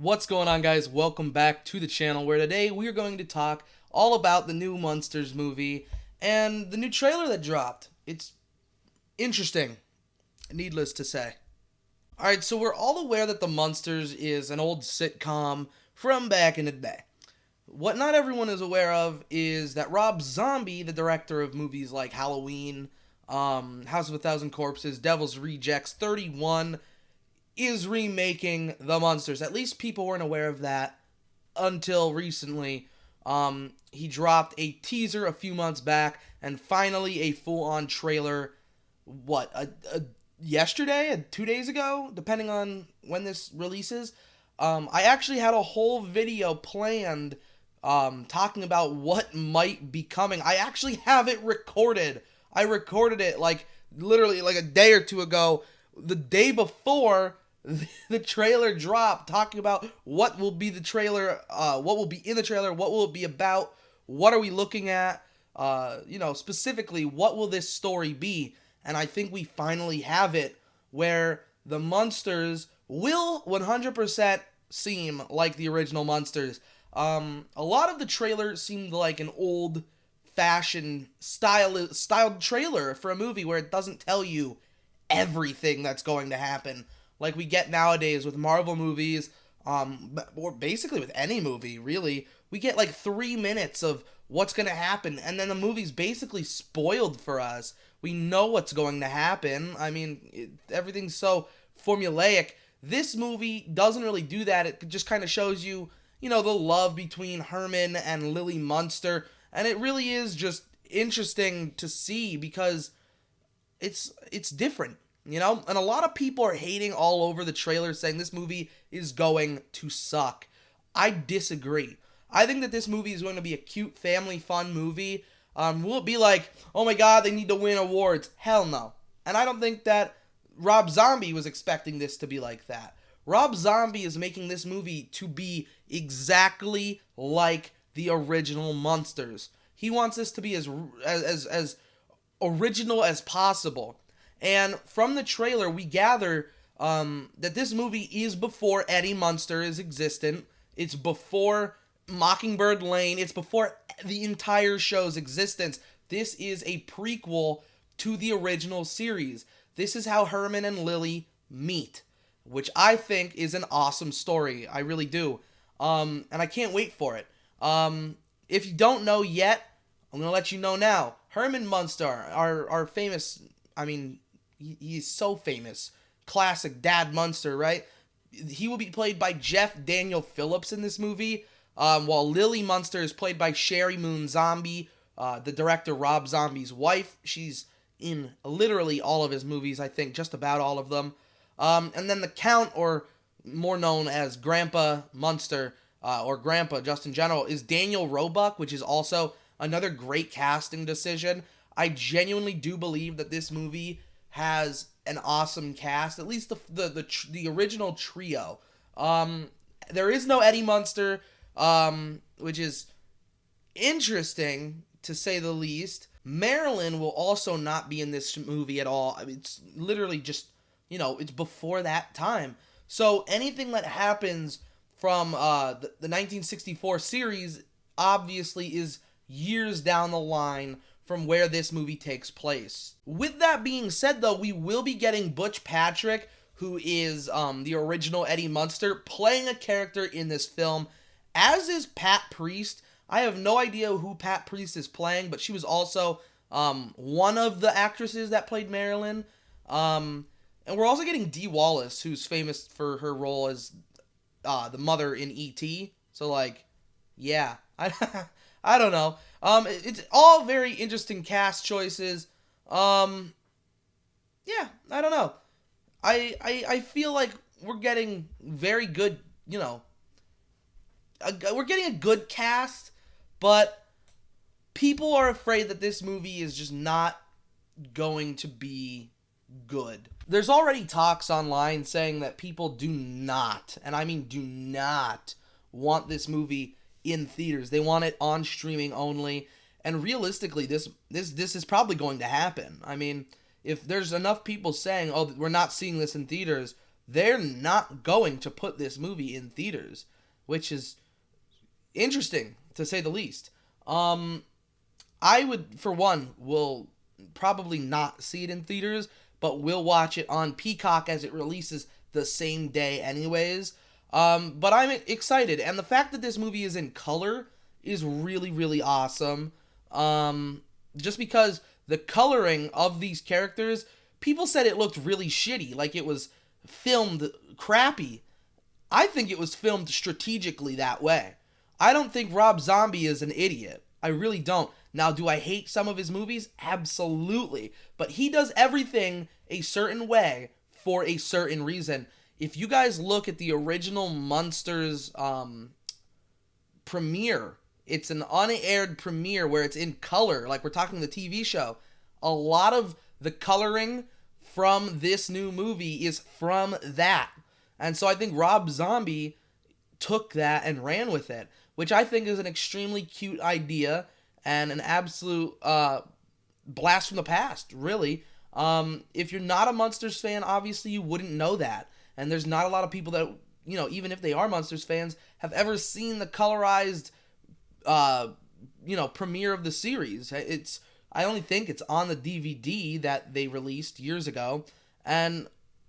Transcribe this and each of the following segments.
What's going on, guys? Welcome back to the channel, where today we are going to talk all about the new Munsters movie and the new trailer that dropped. It's interesting, needless to say. Alright, so we're all aware that the Munsters is an old sitcom from back in the day. What not everyone is aware of is that Rob Zombie, the director of movies like Halloween, House of a Thousand Corpses, Devil's Rejects, 31, is remaking the Munsters. At least people weren't aware of that until recently. He dropped a teaser a few months back, and finally a full-on trailer, yesterday, 2 days ago, depending on when this releases. I actually had a whole video planned talking about what might be coming. I actually have it recorded. I recorded it literally a day or two ago, the day before the trailer dropped, talking about what will be the trailer, what will be in the trailer, what will it be about, what are we looking at, specifically, what will this story be? And I think we finally have it, where the Munsters will 100% seem like the original Munsters. A lot of the trailer seemed like an old-fashioned styled trailer for a movie where it doesn't tell you everything that's going to happen, like we get nowadays with Marvel movies, or basically with any movie, really. We get 3 minutes of what's going to happen, and then the movie's basically spoiled for us. We know what's going to happen. I mean, everything's so formulaic. This movie doesn't really do that. It just kind of shows you, the love between Herman and Lily Munster, and it really is just interesting to see because it's different. And a lot of people are hating all over the trailer, saying this movie is going to suck. I disagree. I think that this movie is going to be a cute, family, fun movie. Will it be like, oh my god, they need to win awards? Hell no. And I don't think that Rob Zombie was expecting this to be like that. Rob Zombie is making this movie to be exactly like the original Munsters. He wants this to be as original as possible. And from the trailer, we gather that this movie is before Eddie Munster is existent. It's before Mockingbird Lane. It's before the entire show's existence. This is a prequel to the original series. This is how Herman and Lily meet, which I think is an awesome story. I really do. And I can't wait for it. If you don't know yet, I'm going to let you know now. Herman Munster, our famous, he's so famous. Classic Dad Munster, right? He will be played by Jeff Daniel Phillips in this movie, while Lily Munster is played by Sherry Moon Zombie, the director Rob Zombie's wife. She's in literally all of his movies, I think, just about all of them. And then the Count, or more known as Grandpa Munster, or Grandpa just in general, is Daniel Roebuck, which is also another great casting decision. I genuinely do believe that this movie has an awesome cast, at least the original trio. There is no Eddie Munster, which is interesting to say the least. Marilyn will also not be in this movie at all. It's literally just, it's before that time. So anything that happens from the 1964 series obviously is years down the line from where this movie takes place. With that being said, though, we will be getting Butch Patrick, who is the original Eddie Munster, playing a character in this film, as is Pat Priest. I have no idea who Pat Priest is playing, but she was also one of the actresses that played Marilyn. And we're also getting Dee Wallace, who's famous for her role as the mother in E.T. So, yeah, I don't know. It's all very interesting cast choices. Yeah, I don't know. I feel like we're getting very good, we're getting a good cast, but people are afraid that this movie is just not going to be good. There's already talks online saying that people do not, and I mean do not, want this movie in theaters. They want it on streaming only, and realistically, this is probably going to happen. I mean, if there's enough people saying, oh, we're not seeing this in theaters, they're not going to put this movie in theaters, which is interesting to say the least. I would, for one, will probably not see it in theaters, but will watch it on Peacock as it releases the same day anyways. But I'm excited, and the fact that this movie is in color is really, really awesome. Just because the coloring of these characters, people said it looked really shitty, like it was filmed crappy. I think it was filmed strategically that way. I don't think Rob Zombie is an idiot. I really don't. Now, do I hate some of his movies? Absolutely. But he does everything a certain way for a certain reason. If you guys look at the original Munsters premiere, it's an unaired premiere where it's in color, like we're talking the TV show. A lot of the coloring from this new movie is from that. And so I think Rob Zombie took that and ran with it, which I think is an extremely cute idea and an absolute blast from the past, really. If you're not a Munsters fan, obviously you wouldn't know that. And there's not a lot of people that, you know, even if they are Munsters fans, have ever seen the colorized, premiere of the series. I only think it's on the DVD that they released years ago. And,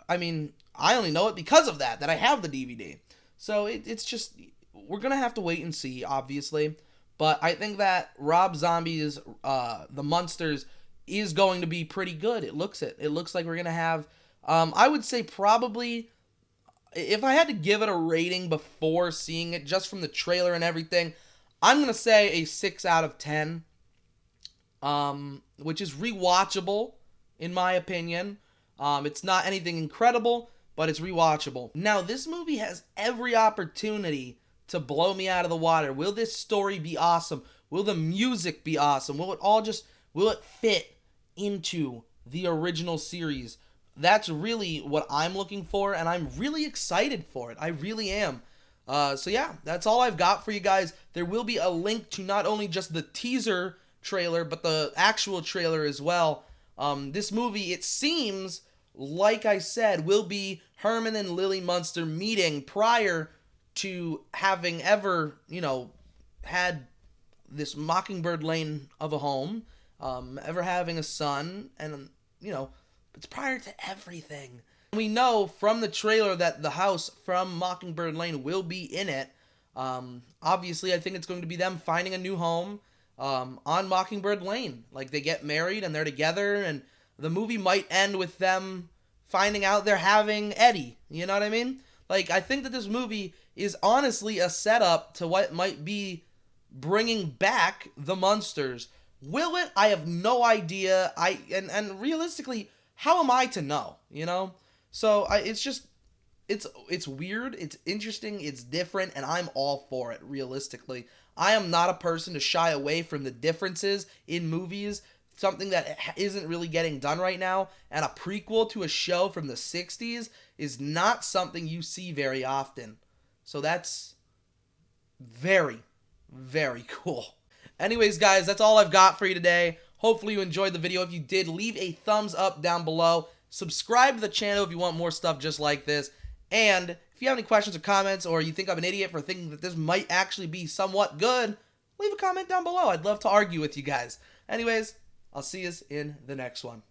I mean, I only know it because of that I have the DVD. So it's just, we're going to have to wait and see, obviously. But I think that Rob Zombie's The Munsters is going to be pretty good. It looks like we're going to have, I would say probably, if I had to give it a rating before seeing it, just from the trailer and everything, I'm going to say a 6 out of 10, which is rewatchable, in my opinion. It's not anything incredible, but it's rewatchable. Now, this movie has every opportunity to blow me out of the water. Will this story be awesome? Will the music be awesome? Will it fit into the original series? That's really what I'm looking for, and I'm really excited for it. I really am. So yeah, that's all I've got for you guys. There will be a link to not only just the teaser trailer, but the actual trailer as well. This movie, it seems, like I said, will be Herman and Lily Munster meeting prior to having ever, had this Mockingbird Lane of a home, ever having a son, and, it's prior to everything. We know from the trailer that the house from Mockingbird Lane will be in it. Obviously, I think it's going to be them finding a new home on Mockingbird Lane. Like, they get married and they're together, and the movie might end with them finding out they're having Eddie. You know what I mean? Like, I think that this movie is honestly a setup to what might be bringing back the Munsters. Will it? I have no idea. And realistically, how am I to know? So it's weird, it's interesting, it's different, and I'm all for it. Realistically, I am not a person to shy away from the differences in movies. Something that isn't really getting done right now, and a prequel to a show from the 60s is not something you see very often. So that's very, very cool. Anyways, guys, that's all I've got for you today. Hopefully you enjoyed the video. If you did, leave a thumbs up down below. Subscribe to the channel if you want more stuff just like this. And if you have any questions or comments, or you think I'm an idiot for thinking that this might actually be somewhat good, leave a comment down below. I'd love to argue with you guys. Anyways, I'll see you in the next one.